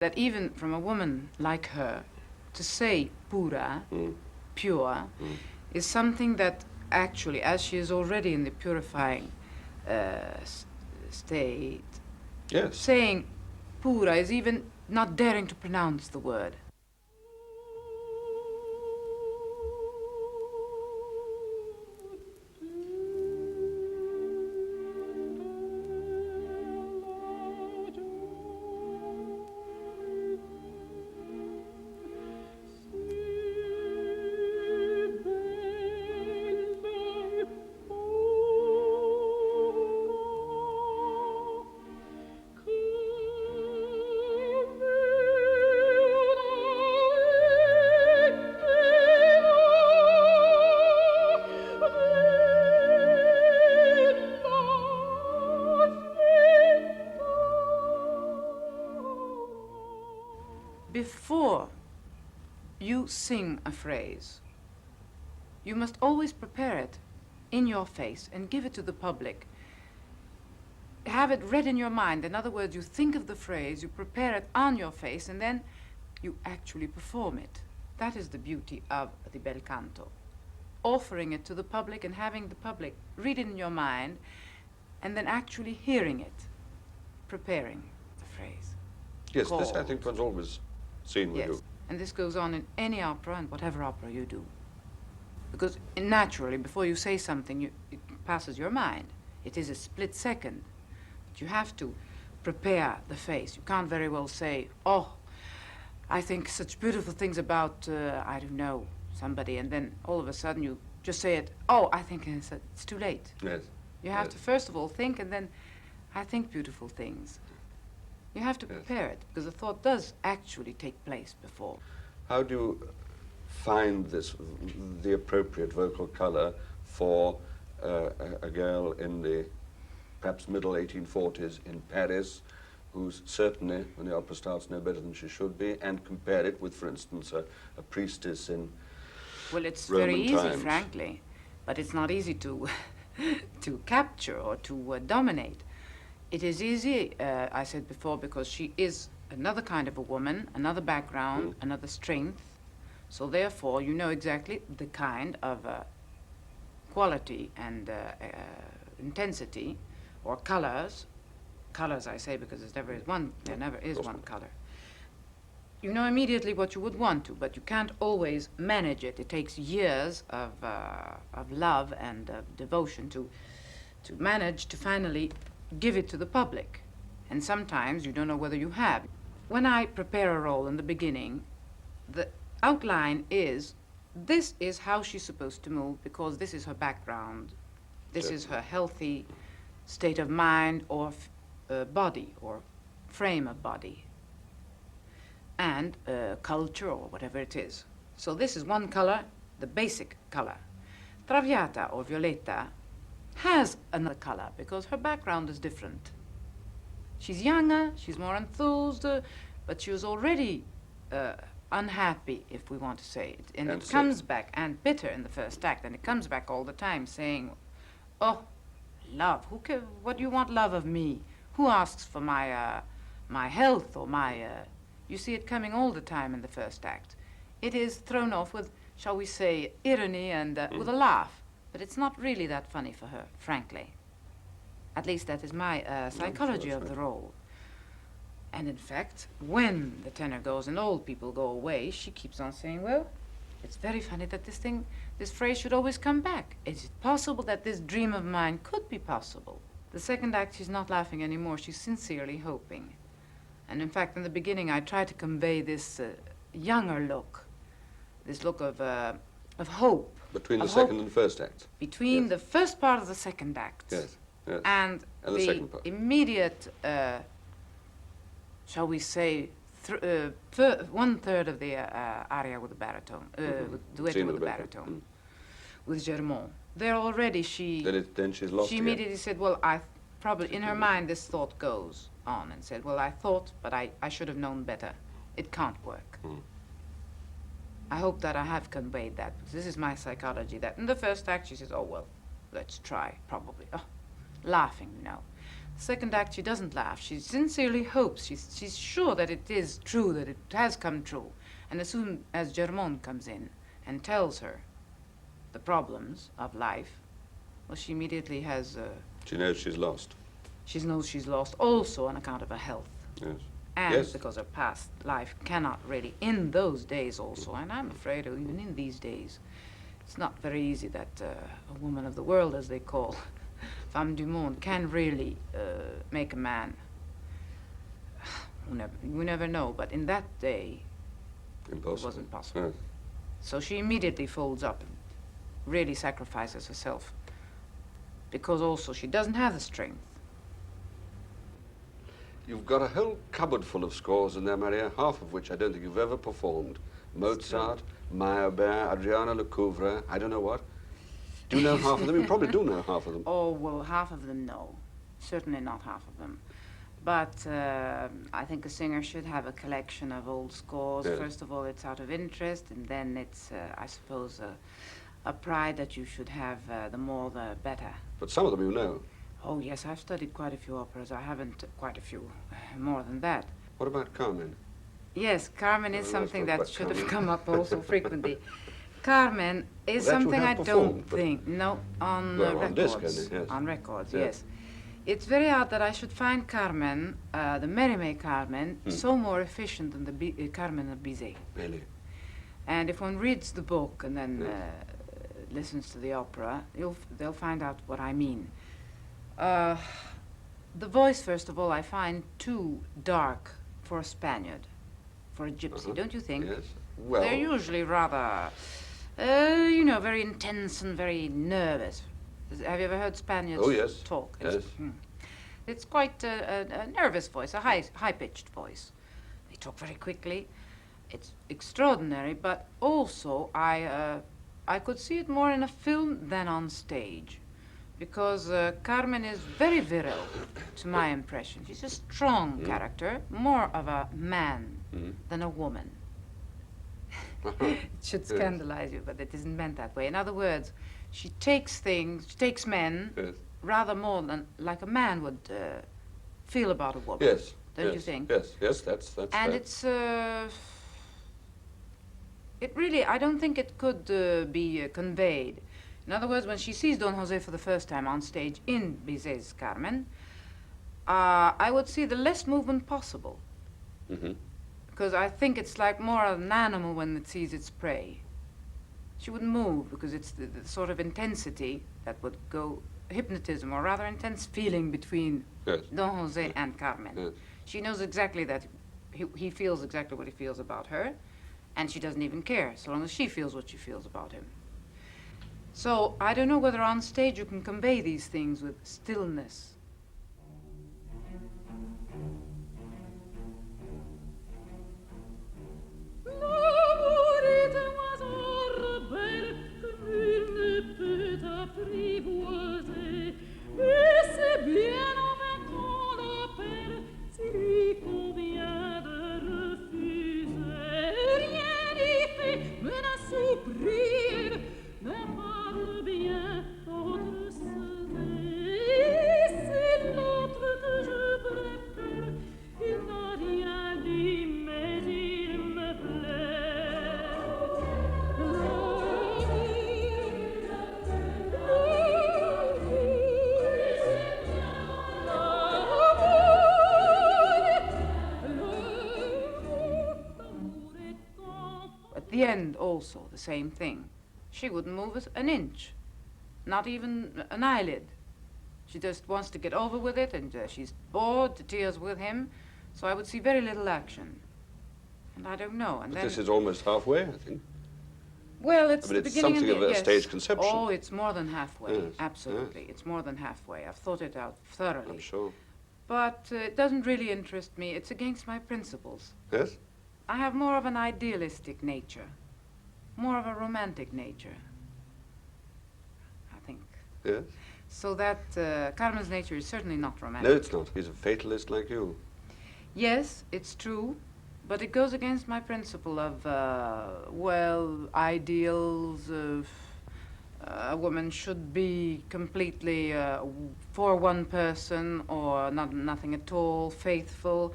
That even from a woman like her, to say pura, pure, is something that actually, as she is already in the purifying state, Yes. saying pura is even not daring to pronounce the word. Before you sing a phrase, you must always prepare it in your face and give it to the public. Have it read in your mind. In other words, you think of the phrase, you prepare it on your face, and then you actually perform it. That is the beauty of the bel canto. Offering it to the public and having the public read it in your mind, and then actually hearing it, preparing the phrase. Yes, this I think one's always seen with you. And this goes on in any opera and whatever opera you do. Because naturally, before you say something, it passes your mind. It is a split second. But you have to prepare the face. You can't very well say, oh, I think such beautiful things about, I don't know, somebody, and then all of a sudden you just say it, oh, I think it's too late. Yes. You have to first of all think, and then I think beautiful things. You have to prepare it, because the thought does actually take place before. How do you find the appropriate vocal color for a girl in the perhaps middle 1840s in Paris, who's certainly, when the opera starts, no better than she should be, and compare it with, for instance, a priestess in Well, it's Roman very easy, times. frankly, but it's not easy to, to capture or to dominate. It is easy, I said before, because she is another kind of a woman, another background, another strength. So therefore, you know exactly the kind of quality and intensity, or colors. Colors, I say, because there never is one color. You know immediately what you would want to, but you can't always manage it. It takes years of love and devotion to manage to finally give it to the public. And sometimes you don't know whether you have. When I prepare a role in the beginning, the outline is, this is how she's supposed to move, because this is her background. This is her healthy state of mind or body or frame of body and culture or whatever it is. So this is one color, the basic color. Traviata or Violetta has another color because her background is different. She's younger, she's more enthused, but she was already unhappy, if we want to say it. And it comes back, and bitter in the first act, and it comes back all the time saying, oh, love, what do you want love of me? Who asks for my health or my, you see it coming all the time in the first act. It is thrown off with, shall we say, irony and with a laugh. But it's not really that funny for her, frankly. At least that is my psychology of the role. And in fact, when the tenor goes and old people go away, she keeps on saying, well, it's very funny that this phrase should always come back. Is it possible that this dream of mine could be possible? The second act, she's not laughing anymore. She's sincerely hoping. And in fact, in the beginning, I tried to convey this younger look, this look of hope. Between the second and first act? Between the first part of the second act and the second part. Immediate, shall we say, 1/3 of the aria with the baritone, with duetto with the baritone, with Germont. There already Then she's lost she again. immediately said, well, probably in her mind this thought goes on and said, well, I thought, but I should have known better. It can't work. I hope that I have conveyed that, because this is my psychology, that in the first act she says, oh, well, let's try, probably. Oh, laughing, you know. Second act, she doesn't laugh. She sincerely hopes. She's sure that it is true, that it has come true. And as soon as Germont comes in and tells her the problems of life, well, she immediately has... She knows she's lost. She knows she's lost also on account of her health. Yes. And Yes. because her past life cannot really, in those days also, and I'm afraid even in these days, it's not very easy that a woman of the world, as they call, femme du monde, can really make a man. We never know, but in that day, Impossible. it wasn't possible. Yes. So she immediately folds up and really sacrifices herself, because also she doesn't have the strength. You've got a whole cupboard full of scores in there, Maria, half of which I don't think you've ever performed. Mozart, Meyerbeer, Adriana Lecouvreur, I don't know what. Do you know half of them? You probably do know half of them. Oh, well, half of them, no. Certainly not half of them. But I think a singer should have a collection of old scores. Yes. First of all, it's out of interest, and then it's, I suppose, a pride that you should have the more the better. But some of them you know. Oh, yes, I've studied quite a few operas. I haven't quite a few, more than that. What about Carmen? Yes, Carmen is Let's something talk that about should have Carmen. come up also frequently. Carmen is Well, that you something I have don't performed, but- think. No, on Well, on records. disc, yes. On records, Yes. yes. It's very odd that I should find Carmen, the Mérimée Carmen, so more efficient than the Carmen of Bizet. Really? And if one reads the book and then Yes. listens to the opera, they'll find out what I mean. The voice, first of all, I find too dark for a Spaniard, for a gypsy, don't you think? Yes. Well, They're usually rather, you know, very intense and very nervous. Have you ever heard Spaniards Oh, yes. talk? Yes. It's quite a nervous voice, a high-pitched voice. They talk very quickly. It's extraordinary, but also I could see it more in a film than on stage, because Carmen is very virile, to my impression. She's a strong character, more of a man than a woman. It should scandalize you, but it isn't meant that way. In other words, she takes men, yes. rather more than like a man would feel about a woman. Yes. Don't yes. you think? Yes, yes, that's And fair. it's, it really, I don't think it could be conveyed. In other words, when she sees Don Jose for the first time on stage in Bizet's Carmen, I would see the less movement possible. Mhm. Because I think it's like more of an animal when it sees its prey. She wouldn't move because it's the sort of intensity that would go, hypnotism, or rather intense feeling between Yes. Don Jose and Carmen. Yes. She knows exactly that he feels exactly what he feels about her, and she doesn't even care, so long as she feels what she feels about him. So I don't know whether on stage you can convey these things with stillness. At the end also, the same thing. She wouldn't move an inch, not even an eyelid. She just wants to get over with it, and she's bored to tears with him, so I would see very little action. And I don't know. And But then, this is almost halfway, I think. well, it's I mean, the it's beginning something and of the a stage conception. Oh, it's more than halfway. Yes, Absolutely, it's more than halfway. I've thought it out thoroughly. I'm sure. But it doesn't really interest me. It's against my principles. Yes? I have more of an idealistic nature, more of a romantic nature, I think. Yes? So that Carmen's nature is certainly not romantic. No, it's not. He's a fatalist like you. Yes, it's true, but it goes against my principle of, well, ideals, a woman should be completely for one person or nothing at all, faithful.